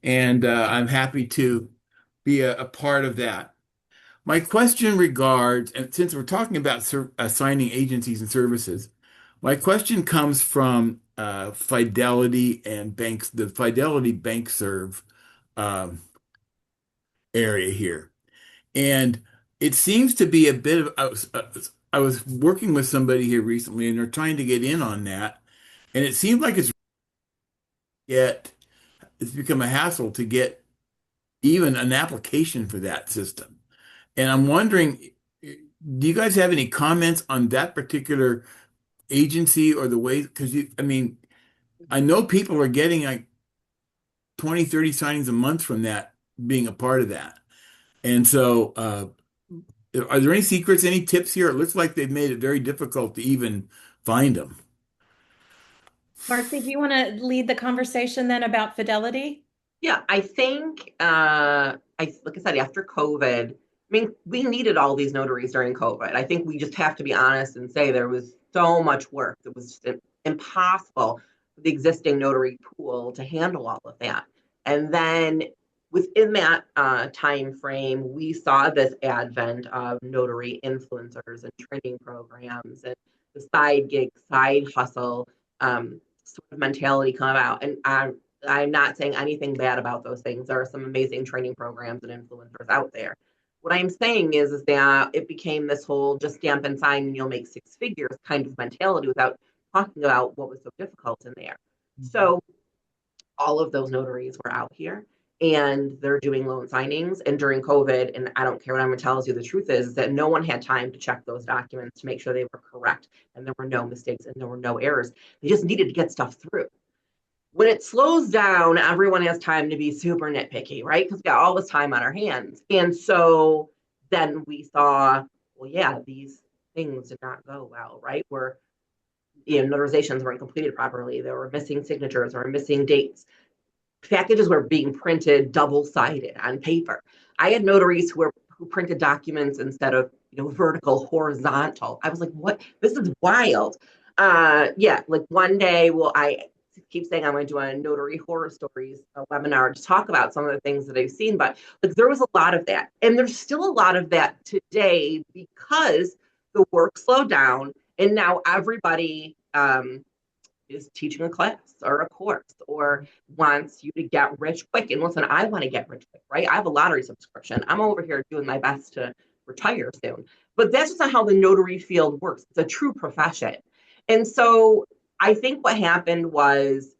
And I'm happy to be a part of that. My question regards, and since we're talking about assigning agencies and services, my question comes from Fidelity and banks, the Fidelity Bank Serve um, area here. And it seems to be a bit of, I was working with somebody here recently and they're trying to get in on that. And it seems like it's become a hassle to get even an application for that system. And I'm wondering, do you guys have any comments on that particular agency or the way? Because I mean, I know people are getting like 20, 30 signings a month from that, being a part of that. And so, are there any secrets, any tips here? It looks like they've made it very difficult to even find them. Marcy, do you want to lead the conversation then about Fidelity? Yeah, I think like I said, after COVID, I mean, we needed all these notaries during COVID. I think we just have to be honest and say there was so much work. It was just impossible for the existing notary pool to handle all of that. And then within that time frame, we saw this advent of notary influencers and training programs and the side gig, side hustle sort of mentality come out. And I'm not saying anything bad about those things. There are some amazing training programs and influencers out there. What I'm saying is that it became this whole just stamp and sign and you'll make six figures kind of mentality without talking about what was so difficult in there. So all of those notaries were out here and they're doing loan signings. And during COVID, and I don't care what anyone tells you, the truth is that no one had time to check those documents to make sure they were correct and there were no mistakes and there were no errors. They just needed to get stuff through. When it slows down, everyone has time to be super nitpicky, right? Because we got all this time on our hands. And so then we saw, well, yeah, these things did not go well, right? Where notarizations weren't completed properly. There were missing signatures or missing dates. Packages were being printed double-sided on paper. I had notaries who printed documents instead of vertical, horizontal. I was like, what? This is wild. Yeah, like one day, I keep saying I'm going to do a notary horror stories webinar to talk about some of the things that I've seen, but like there was a lot of that. And there's still a lot of that today because the work slowed down And now everybody is teaching a class or a course or wants you to get rich quick. And listen, I want to get rich quick, right? I have a lottery subscription. I'm over here doing my best to retire soon. But that's just not how the notary field works. It's a true profession. And so I think what happened was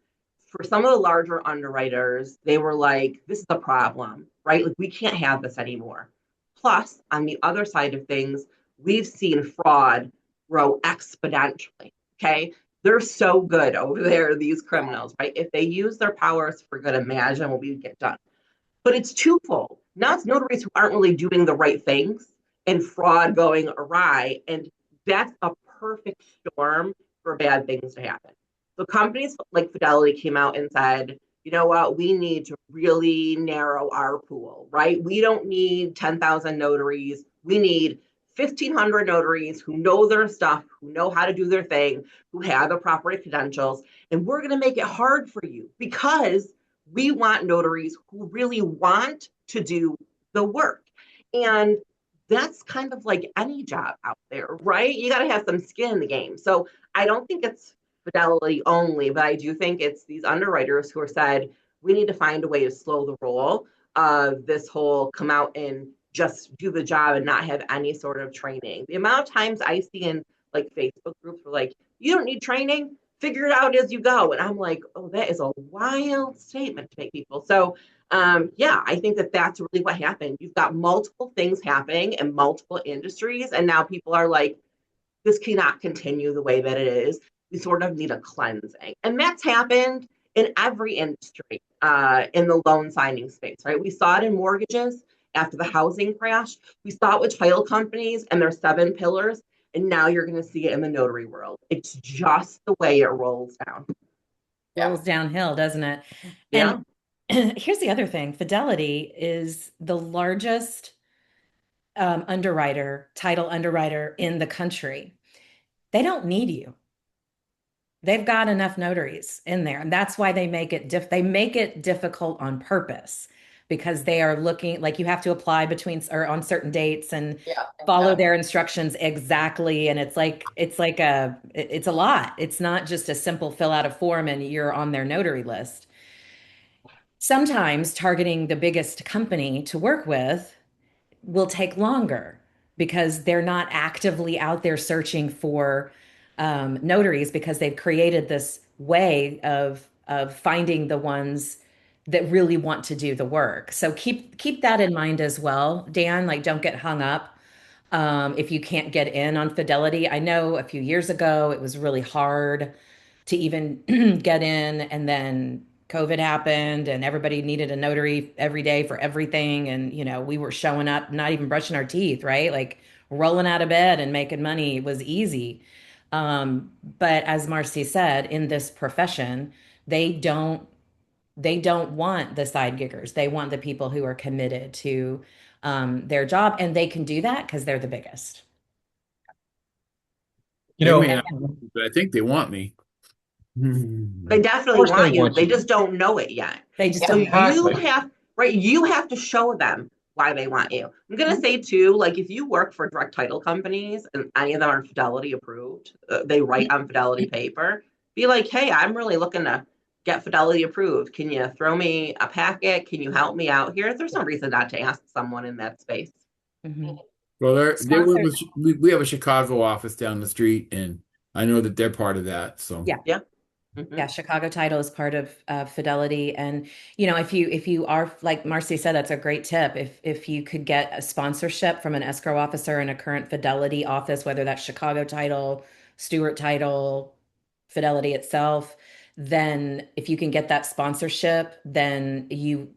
for some of the larger underwriters, they were like, this is a problem, right? Like, we can't have this anymore. Plus, on the other side of things, we've seen fraud grow exponentially. Okay. They're so good over there, these criminals, right? If they use their powers for good, imagine what we would get done. But it's twofold. Now it's notaries who aren't really doing the right things and fraud going awry. And that's a perfect storm for bad things to happen. So companies like Fidelity came out and said, you know what, we need to really narrow our pool, right? We don't need 10,000 notaries. We need 1,500 notaries who know their stuff, who know how to do their thing, who have the proper credentials. And we're going to make it hard for you because we want notaries who really want to do the work. And that's kind of like any job out there, right? You got to have some skin in the game. So I don't think it's Fidelity only, but I do think it's these underwriters who are said, we need to find a way to slow the roll of this whole come out and just do the job and not have any sort of training. The amount of times I see in like Facebook groups where like, you don't need training, figure it out as you go. And I'm like, oh, that is a wild statement to make people. So yeah, I think that that's really what happened. You've got multiple things happening in multiple industries. And now people are like, this cannot continue the way that it is. We sort of need a cleansing. And that's happened in every industry in the loan signing space, right? We saw it in mortgages after the housing crash. We saw it with title companies and their 7 pillars. And now you're going to see it in the notary world. It's just the way it rolls down. Rolls downhill, doesn't it? Yeah. And here's the other thing. Fidelity is the largest title underwriter in the country. They don't need you. They've got enough notaries in there. And that's why they make it difficult on purpose because they are looking like you have to apply between or on certain dates and follow their instructions exactly. And it's a lot. It's not just a simple fill out a form and you're on their notary list. Sometimes targeting the biggest company to work with will take longer because they're not actively out there searching for notaries because they've created this way of finding the ones that really want to do the work. So keep that in mind as well, Dan. Like, don't get hung up if you can't get in on Fidelity. I know a few years ago it was really hard to even get in, and then COVID happened and everybody needed a notary every day for everything. And, we were showing up, not even brushing our teeth, right? Like rolling out of bed and making money was easy. But as Marcy said, in this profession, they don't they don't want the side giggers. They want the people who are committed to their job, and they can do that because they're the biggest. You They know, may not, but I think they want me. They definitely course they want you. want They you. just don't know it yet. They just So don't know. you Exactly. have, right, you have to show them why they want you. I'm going to say too, like if you work for direct title companies and any of them are Fidelity approved, they write on Fidelity paper, be like, hey, I'm really looking to get Fidelity approved. Can you throw me a packet? Can you help me out here? There's no reason not to ask someone in that space. Mhm. Well, they work Sponsored. with, we have a Chicago office down the street, and I know that they're part of that. So Yeah. Yeah. Mhm. Yeah, Chicago Title is part of Fidelity, and if you are like Marcy said, that's a great tip. If you could get a sponsorship from an escrow officer in a current Fidelity office, whether that's Chicago Title, Stewart Title, Fidelity itself, then if you can get that sponsorship, then you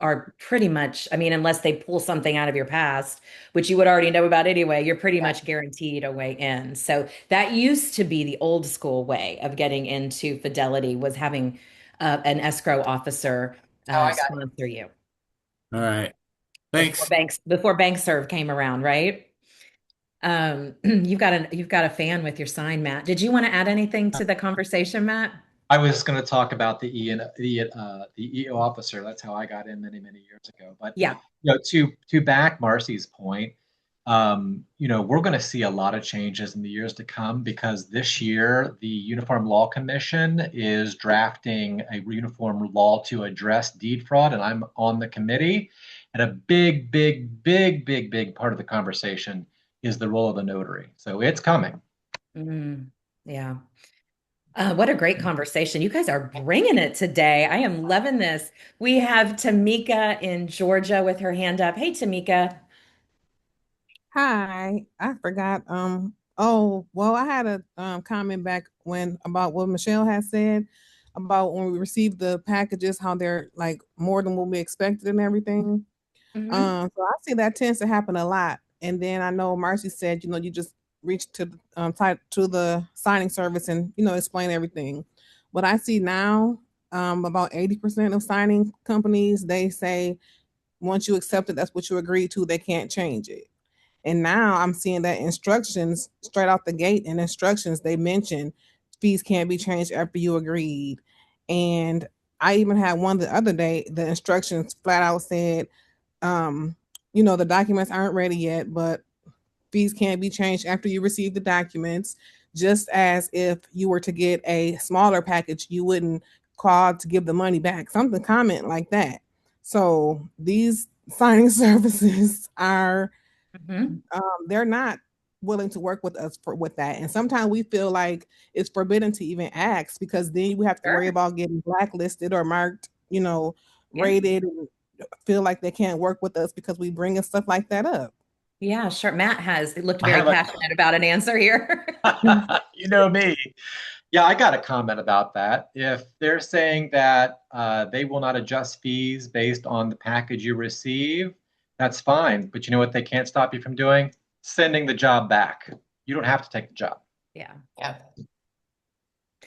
are pretty much, I mean, unless they pull something out of your past, which you would already know about anyway, you're pretty much guaranteed a way in. So that used to be the old school way of getting into Fidelity was having an escrow officer Oh, I got it. sponsor you all right, thanks. before BankServe came around, right? You've got a fan with your sign, Matt. Did you want to add anything to the conversation, Matt? I was going to talk about the EO officer. That's how I got in many years ago. But Yeah. to back Marcy's point, we're going to see a lot of changes in the years to come because this year the Uniform Law Commission is drafting a uniform law to address deed fraud, and I'm on the committee. And a big, big, big, big, big part of the conversation is the role of the notary. So it's coming. Yeah. What a great conversation. You guys are bringing it today. I am loving this. We have Tamika in Georgia with her hand up. Hey, Tamika. Hi, I forgot. Oh, well, I had a comment back when about what Michelle had said about when we received the packages, how they're like more than what we expected and everything. So I see that tends to happen a lot. And then I know Marcy said, you just reach to the to the signing service and explain everything. What I see now, about 80% of signing companies, they say once you accept it, that's what you agreed to. They can't change it. And now I'm seeing that instructions straight out the gate in instructions, they mention fees can't be changed after you agreed. And I even had one the other day, the instructions flat out said, the documents aren't ready yet, but fees can't be changed after you receive the documents. Just as if you were to get a smaller package, you wouldn't call to give the money back, something comment like that. So these signing services are they're not willing to work with us with that. And sometimes we feel like it's forbidden to even ask because then we have to worry about getting blacklisted or marked, rated, and feel like they can't work with us because we bring stuff like that up. Yeah, sure. Matt has looked I very have a passionate about an answer here. you know me. Yeah, I got a comment about that. If they're saying that they will not adjust fees based on the package you receive, that's fine. But you know what they can't stop you from doing? Sending the job back. You don't have to take the job. Yeah. Yeah.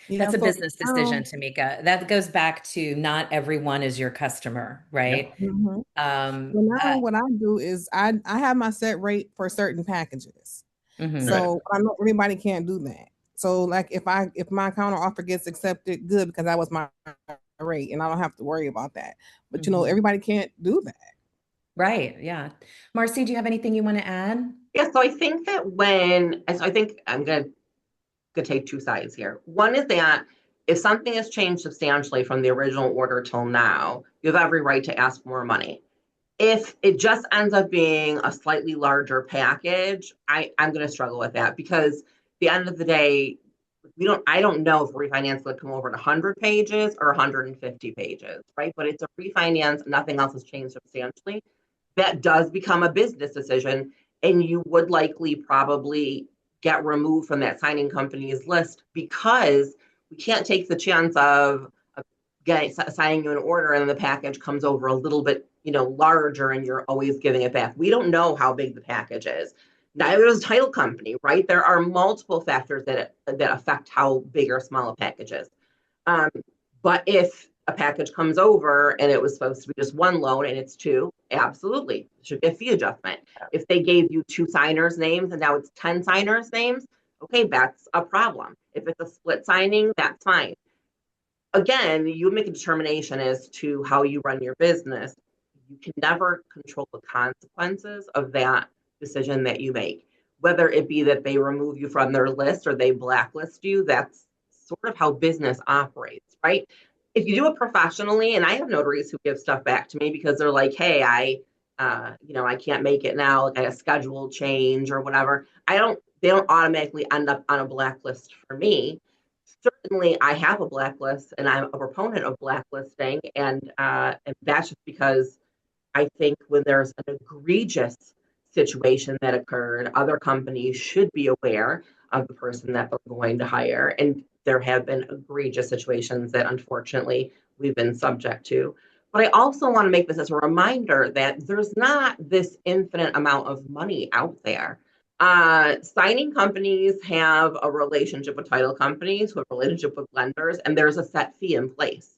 That's a So business decision, Tamika. That goes back to not everyone is your customer, right? mhm. Um, Well, now uh, what I do is I have my set rate for certain packages. mhm. Good. So I know everybody can't do that. So like if my counter offer gets accepted, good because that was my rate and I don't have to worry about that. But everybody can't do that. Right. Yeah. Marcy, do you have anything you want to add? Yeah, so I think that I think I'm gonna take two sides here. One is that if something has changed substantially from the original order till now, you have every right to ask for more money. If it just ends up being a slightly larger package, I'm going to struggle with that because at the end of the day, I don't know if refinance would come over to 100 pages or 150 pages, right? But it's a refinance, nothing else has changed substantially. That does become a business decision, and you would likely probably get removed from that signing company's list because we can't take the chance of signing you an order and then the package comes over a little bit larger and you're always giving it back. We don't know how big the package is. Neither does the title company, right? There are multiple factors that affect how big or small a package is. But if a package comes over and it was supposed to be just one loan and it's two, absolutely, it should be a fee adjustment. If they gave you two signers' names and now it's 10 signers' names, okay, that's a problem. If it's a split signing, that's fine. Again, you make a determination as to how you run your business. You can never control the consequences of that decision that you make, whether it be that they remove you from their list or they blacklist you. That's sort of how business operates, right? If you do it professionally, and I have notaries who give stuff back to me because they're like, hey, I can't make it now, like a schedule change or whatever. They don't automatically end up on a blacklist for me. Certainly I have a blacklist and I'm a proponent of blacklisting, and that's just because I think when there's an egregious situation that occurred, other companies should be aware of the person that they're going to hire. And there have been egregious situations that unfortunately we've been subject to. But I also want to make this as a reminder that there's not this infinite amount of money out there. Signing companies have a relationship with title companies, who have a relationship with lenders, and there's a set fee in place.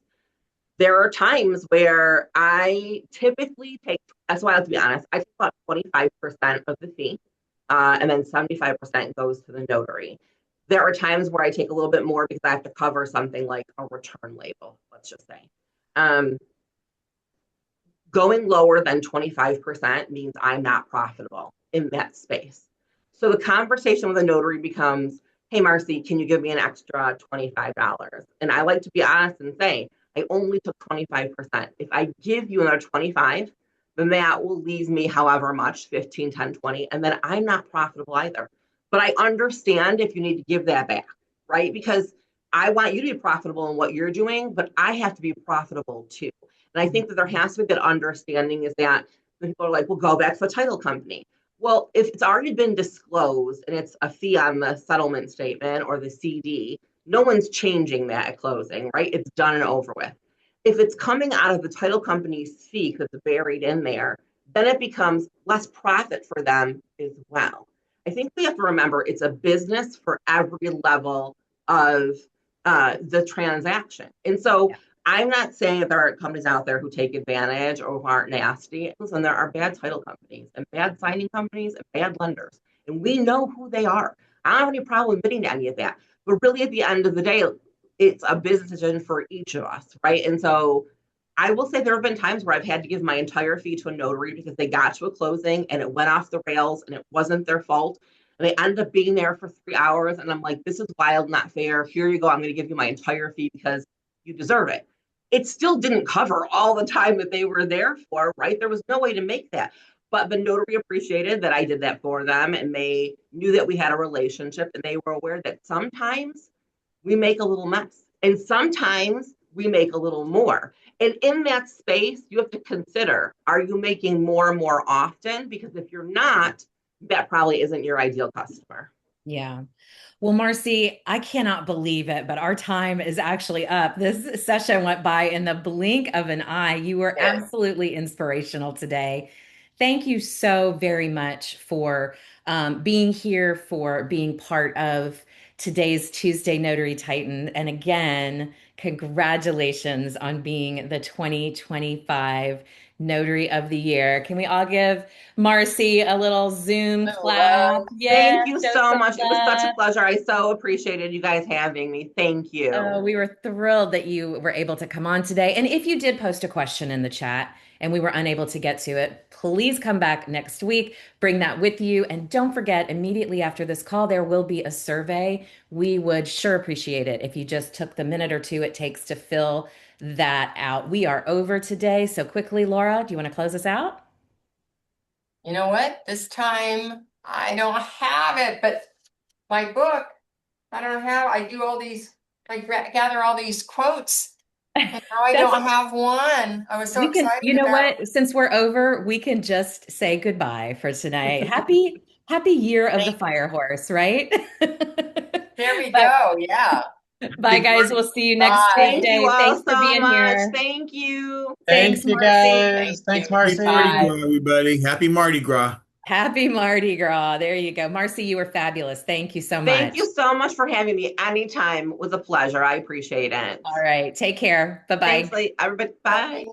There are times where I typically take, that's why I have to be honest, I take about 25% of the fee, and then 75% goes to the notary. There are times where I take a little bit more because I have to cover something like a return label, let's just say. Going lower than 25% means I'm not profitable. in that space. So the conversation with a notary becomes, hey, Marcy, can you give me an extra $25? And I like to be honest and say, I only took 25%. If I give you another 25, then that will leave me however much, 15, 10, 20, and then I'm not profitable either. But I understand if you need to give that back, right? Because I want you to be profitable in what you're doing, but I have to be profitable too. And I think that there has to be that understanding is that people are like, well, go back to the title company. Well, if it's already been disclosed and it's a fee on the settlement statement or the CD, no one's changing that at closing, right? It's done and over with. If it's coming out of the title company's fee because it's buried in there, then it becomes less profit for them as well. I think we have to remember it's a business for every level of the transaction. And so I'm not saying that there aren't companies out there who take advantage or who aren't nasty. Listen, there are bad title companies and bad signing companies and bad lenders, and we know who they are. I don't have any problem admitting to any of that. But really, at the end of the day, it's a business decision for each of us, right? And so I will say there have been times where I've had to give my entire fee to a notary because they got to a closing and it went off the rails and it wasn't their fault. And they ended up being there for 3 hours. And I'm like, this is wild, not fair. Here you go. I'm going to give you my entire fee because you deserve it. It still didn't cover all the time that they were there for, right? There was no way to make that. But the notary appreciated that I did that for them, and they knew that we had a relationship, and they were aware that sometimes we make a little mess and sometimes we make a little more. And in that space, you have to consider, are you making more and more often? Because if you're not, that probably isn't your ideal customer. Yeah. Well, Marcy, I cannot believe it, but our time is actually up. This session went by in the blink of an eye. You were absolutely inspirational today. Thank you so very much for being here, for being part of today's Tuesday Notary Titan. And again, congratulations on being the 2025 Notary of the Year. Can we all give Marcy a little Zoom clap? Yeah, Thank you show so some much. It was such a love. pleasure. I so appreciated you guys having me. Thank you. We were thrilled that you were able to come on today. And if you did post a question in the chat and we were unable to get to it, please come back next week. Bring that with you. And don't forget, immediately after this call, there will be a survey. We would sure appreciate it if you just took the minute or two it takes to fill that out. We are over today. So quickly, Laura, do you want to close us out? You know what? This time I don't have it, but my book, I do all these, I gather all these quotes. And now I don't have one. I was so We can, excited you know about what? Since we're over, we can just say goodbye for today. Happy year of the fire horse, right? There we Bye, go. Yeah. bye, guys. We'll see you next Bye. Thank you Tuesday. all Thanks for so being much. here. Thank you. Thanks, Thank you, Marcy. guys. Thanks, you. Happy Marcy. Mardi Bye. Gras, everybody. Happy Mardi Gras. Happy Mardi Gras. There you go. Marcy, you were fabulous. Thank you so Thank much. you so much for having me anytime. It was a pleasure. I appreciate it. All right. Take care. Bye-bye. Thanks, everybody. Bye. Bye.